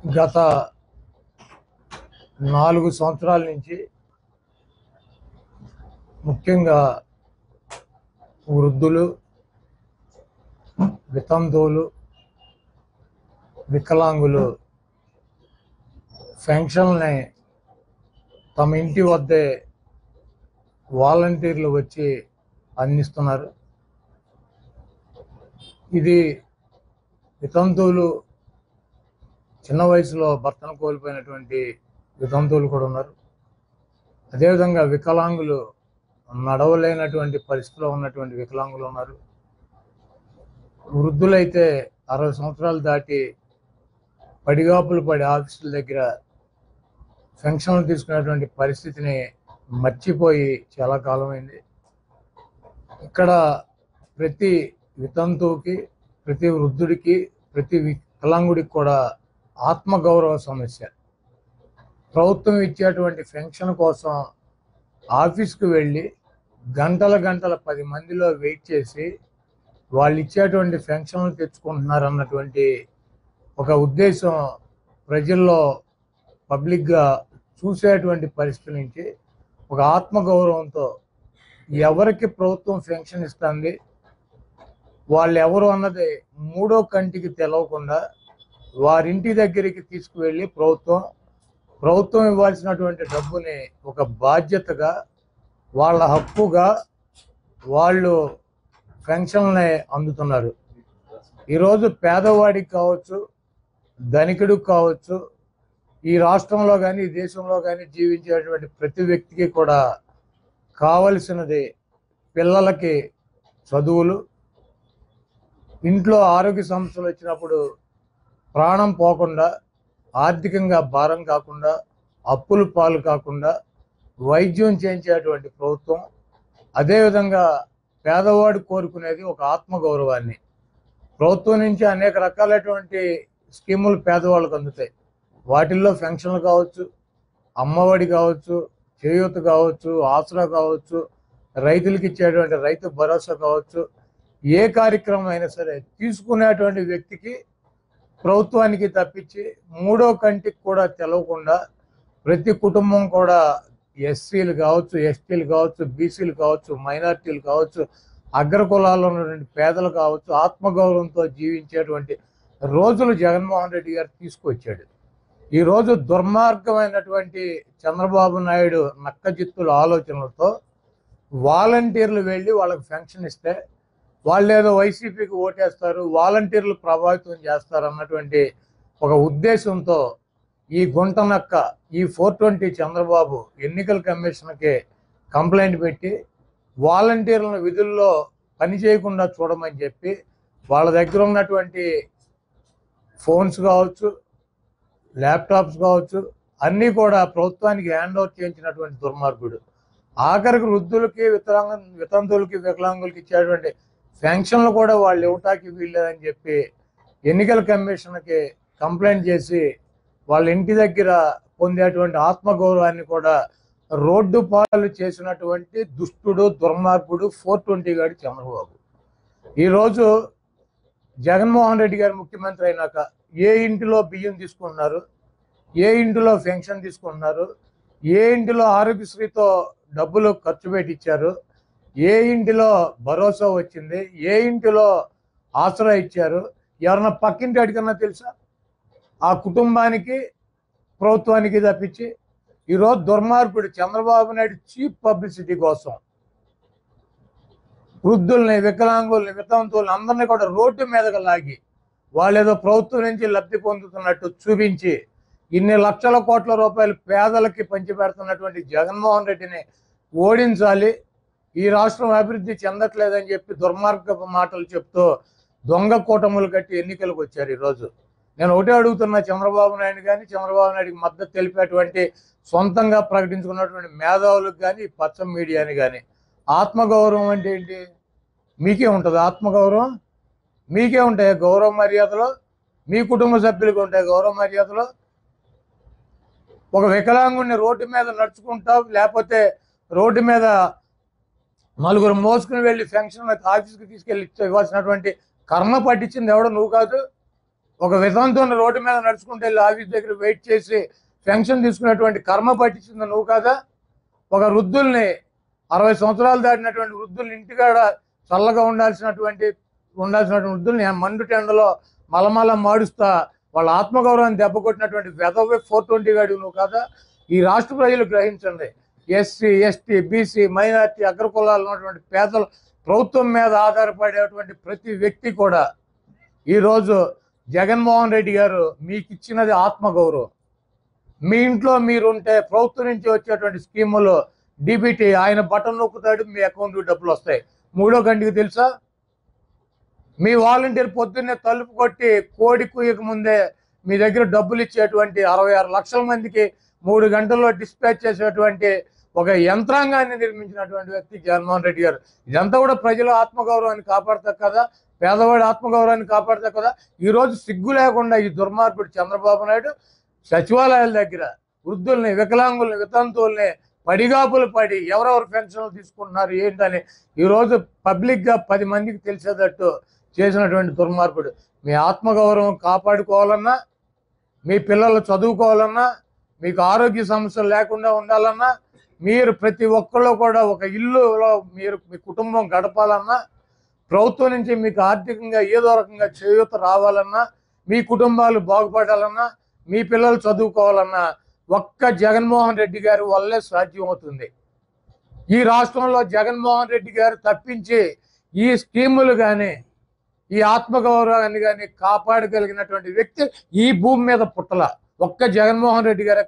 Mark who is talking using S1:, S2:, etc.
S1: గత 4 సంవత్సరాల నుంచి ముఖ్యంగా వృద్ధులు, వితంతువులు, వికలాంగులు పెన్షన్‌ని తమ ఇంటి వద్దే వాలంటీర్లు వచ్చి అందిస్తున్నారు. ఇది వితంతువులు, చిన్న వయసులో భర్తను కోల్పోయినటువంటి వితంతువులు కూడా ఉన్నారు. అదేవిధంగా వికలాంగులు, నడవలేనటువంటి పరిస్థితిలో ఉన్నటువంటి వికలాంగులు ఉన్నారు. వృద్ధులైతే 60 సంవత్సరాలు దాటి పడిగాపులు పడి ఆఫీసుల దగ్గర పెన్షన్లు తీసుకునేటువంటి పరిస్థితిని మర్చిపోయి చాలా కాలమైంది. ఇక్కడ ప్రతి వితంతువుకి, ప్రతి వృద్ధుడికి, ప్రతి వికలాంగుడికి కూడా ఆత్మగౌరవ సమస్య. ప్రభుత్వం ఇచ్చేటువంటి పెన్షన్ కోసం ఆఫీస్కి వెళ్ళి గంటల 10 మందిలో వెయిట్ చేసి వాళ్ళు ఇచ్చేటువంటి పెన్షన్లు తెచ్చుకుంటున్నారు అన్నటువంటి ఒక ఉద్దేశం ప్రజల్లో పబ్లిక్గా చూసేటువంటి పరిస్థితి నుంచి ఒక ఆత్మగౌరవంతో ఎవరికి ప్రభుత్వం పెన్షన్ ఇస్తుంది, వాళ్ళు ఎవరు అన్నది మూడో కంటికి తెలవకుండా వారింటి దగ్గరికి తీసుకువెళ్ళి ప్రభుత్వం ఇవ్వాల్సినటువంటి డబ్బుని ఒక బాధ్యతగా, వాళ్ళ హక్కుగా వాళ్ళు పెన్షన్లనే అందుతున్నారు. ఈరోజు పేదవాడికి కావచ్చు, ధనికుడికి కావచ్చు, ఈ రాష్ట్రంలో కానీ ఈ దేశంలో కానీ జీవించేటువంటి ప్రతి వ్యక్తికి కూడా కావలసినది పిల్లలకి చదువులు, ఇంట్లో ఆరోగ్య సమస్యలు వచ్చినప్పుడు ప్రాణం పోకుండా, ఆర్థికంగా భారం కాకుండా, అప్పులు పాలు కాకుండా వైద్యం చేయించేటువంటి ప్రభుత్వం. అదేవిధంగా పేదవాడు కోరుకునేది ఒక ఆత్మగౌరవాన్ని. ప్రభుత్వం నుంచి అనేక రకాలైనటువంటి స్కీములు పేదవాళ్ళకు అందుతాయి. వాటిల్లో పెన్షన్లు కావచ్చు, అమ్మఒడి కావచ్చు, చేయూత కావచ్చు, ఆసరా కావచ్చు, రైతులకు ఇచ్చేటువంటి రైతు భరోసా కావచ్చు, ఏ కార్యక్రమం అయినా సరే తీసుకునేటువంటి వ్యక్తికి ప్రభుత్వానికి తప్పించి మూడో కంటికి కూడా తెలవకుండా ప్రతి కుటుంబం కూడా ఎస్సీలు కావచ్చు, ఎస్టీలు కావచ్చు, బీసీలు కావచ్చు, మైనార్టీలు కావచ్చు, అగ్ర కులాల్లో ఉన్నటువంటి పేదలు కావచ్చు, ఆత్మగౌరవంతో జీవించేటువంటి రోజులు జగన్మోహన్ రెడ్డి గారు తీసుకొచ్చాడు. ఈరోజు దుర్మార్గమైనటువంటి చంద్రబాబు నాయుడు నక్కజిత్తుల ఆలోచనలతో వాలంటీర్లు వెళ్ళి వాళ్ళకి పెన్షన్ ఇస్తే వాళ్ళు ఏదో వైసీపీకి ఓటేస్తారు, వాలంటీర్లు ప్రభావితం చేస్తారు అన్నటువంటి ఒక ఉద్దేశంతో ఈ గుంటనక్క, ఈ 420 చంద్రబాబు ఎన్నికల కమిషన్కి కంప్లైంట్ పెట్టి వాలంటీర్లను విధుల్లో పని చేయకుండా చూడమని చెప్పి వాళ్ళ దగ్గర ఉన్నటువంటి ఫోన్స్ కావచ్చు, ల్యాప్టాప్స్ కావచ్చు, అన్నీ కూడా ప్రభుత్వానికి హ్యాండ్ ఓవర్ చేయించినటువంటి దుర్మార్గుడు. ఆఖరికి వృద్ధులకి, వితంతువులకి, వికలాంగులకి ఇచ్చేటువంటి పెన్షన్లు కూడా వాళ్ళు ఇవ్వటానికి వీల్లేదని చెప్పి ఎన్నికల కమిషన్కి కంప్లైంట్ చేసి వాళ్ళ ఇంటి దగ్గర పొందేటువంటి ఆత్మగౌరవాన్ని కూడా రోడ్డు పాలు చేసినటువంటి దుష్టుడు, దుర్మార్గుడు 420 గాడి చంద్రబాబు. ఈరోజు జగన్మోహన్ రెడ్డి గారు ముఖ్యమంత్రి అయినాక ఏ ఇంటిలో బియ్యం తీసుకుంటున్నారు, ఏ ఇంటిలో పెన్షన్ తీసుకుంటున్నారు, ఏ ఇంటిలో ఆరోగ్యశ్రీతో డబ్బులు ఖర్చు పెట్టించారు, ఏ ఇంటిలో భరోసా వచ్చింది, ఏ ఇంటిలో ఆసరా ఇచ్చారు, ఎవరన్నా పక్కింటి అడిగన్నా తెలుసా? ఆ కుటుంబానికి ప్రభుత్వానికి తప్పించి ఈరోజు దుర్మార్గుడు చంద్రబాబు నాయుడు చీప్ పబ్లిసిటీ కోసం వృద్ధుల్ని, వికలాంగుల్ని, వితంతువుల్ని అందరినీ కూడా రోడ్డు మీదకి లాగి వాళ్ళేదో ప్రభుత్వం నుంచి లబ్ధి పొందుతున్నట్టు చూపించి ఇన్ని లక్షల కోట్ల రూపాయలు పేదలకి పంచిపెడుతున్నటువంటి జగన్మోహన్ రెడ్డిని ఓడించాలి, ఈ రాష్ట్రం అభివృద్ధి చెందట్లేదని చెప్పి దుర్మార్గపు మాటలు చెప్తూ దొంగ కూటములు కట్టి ఎన్నికలకు వచ్చారు. ఈరోజు నేను ఒకటే అడుగుతున్నా, చంద్రబాబు నాయుడు కానీ, చంద్రబాబు నాయుడికి మద్దతు తెలిపేటువంటి సొంతంగా ప్రకటించుకున్నటువంటి మేధావులకు కానీ, పచ్చ మీడియాని కానీ, ఆత్మగౌరవం అంటే ఏంటి? మీకే ఉంటుంది ఆత్మగౌరవం? మీకే ఉంటాయి గౌరవ మర్యాదలు? మీ కుటుంబ సభ్యులకు ఉంటాయి గౌరవ మర్యాదలు? ఒక వికలాంగుడిని రోడ్డు మీద నడుచుకుంటా, లేకపోతే రోడ్డు మీద నలుగురు మోసుకుని వెళ్ళి పెన్షన్ ఆఫీస్కి తీసుకెళ్ళి ఇవ్వాల్సినటువంటి కర్మ పట్టించింది ఎవడో నువ్వు కాదు. ఒక విధంతో రోడ్డు మీద నడుచుకుంటూ వెళ్ళి ఆఫీస్ దగ్గర వెయిట్ చేసి పెన్షన్ తీసుకునేటువంటి కర్మ పట్టించింది నువ్వు కదా. ఒక వృద్ధుల్ని 60 సంవత్సరాలు దాటినటువంటి వృద్ధుల్ని ఇంటికాడ చల్లగా ఉండాల్సినటువంటి వృద్ధుల్ని మండు టెండలో మలమల మాడుస్తా వాళ్ళ ఆత్మగౌరవాన్ని దెబ్బ కొట్టినటువంటి వెధవే 420 గాడి నువ్వు కదా. ఈ రాష్ట్ర ప్రజలు గ్రహించండి. ఎస్సీ, ఎస్టీ, బీసీ, మైనార్టీ, అగ్రకులాలు ఉన్నటువంటి పేదలు, ప్రభుత్వం మీద ఆధారపడేటువంటి ప్రతి వ్యక్తి కూడా ఈరోజు జగన్మోహన్ రెడ్డి గారు మీకు ఇచ్చినది ఆత్మగౌరవం. మీ ఇంట్లో మీరుంటే ప్రభుత్వం నుంచి వచ్చేటువంటి స్కీములు డీబీటీ ఆయన బటన్ నొక్కుతాడు, మీ అకౌంట్కి డబ్బులు వస్తాయి. మూడో గంటకి తెలుసా, మీ వాలంటీర్ పొద్దున్నే తలుపు కొట్టి కోడి కుయ్యక ముందే మీ దగ్గర డబ్బులు ఇచ్చేటువంటి 66 లక్షల మందికి 3 గంటల్లో డిస్పాచ్ చేసేటువంటి ఒక యంత్రాంగాన్ని నిర్మించినటువంటి వ్యక్తి జగన్మోహన్ రెడ్డి గారు. ఇదంతా కూడా ప్రజల ఆత్మగౌరవాన్ని కాపాడతారు కదా, పేదవాడి ఆత్మగౌరవాన్ని కాపాడతారు కదా. ఈరోజు సిగ్గు లేకుండా ఈ దుర్మార్గుడు చంద్రబాబు నాయుడు సచివాలయాల దగ్గర వృద్ధుల్ని, వికలాంగుల్ని, వితంతువుల్ని పడిగాపులు పడి ఎవరెవరు పెన్షన్లు తీసుకుంటున్నారు ఏంటని ఈరోజు పబ్లిక్గా 10 మందికి తెలిసేటట్టు చేసినటువంటి దుర్మార్గుడు. మీ ఆత్మగౌరవం కాపాడుకోవాలన్నా, మీ పిల్లలు చదువుకోవాలన్నా, మీకు ఆరోగ్య సమస్యలు లేకుండా ఉండాలన్నా, మీరు ప్రతి ఒక్కళ్ళు కూడా ఒక ఇల్లులో మీరు మీ కుటుంబం గడపాలన్నా, ప్రభుత్వం నుంచి మీకు ఆర్థికంగా ఏదో రకంగా చేయూత రావాలన్నా, మీ కుటుంబాలు బాగుపడాలన్నా, మీ పిల్లలు చదువుకోవాలన్నా ఒక్క జగన్మోహన్ రెడ్డి గారి వల్లే సాధ్యం అవుతుంది. ఈ రాష్ట్రంలో జగన్మోహన్ రెడ్డి గారు తప్పించి ఈ స్కీములు కానీ ఈ ఆత్మగౌరవాన్ని కానీ కాపాడగలిగినటువంటి వ్యక్తి ఈ భూమి మీద పుట్టల. ఒక్క జగన్మోహన్ రెడ్డి గారే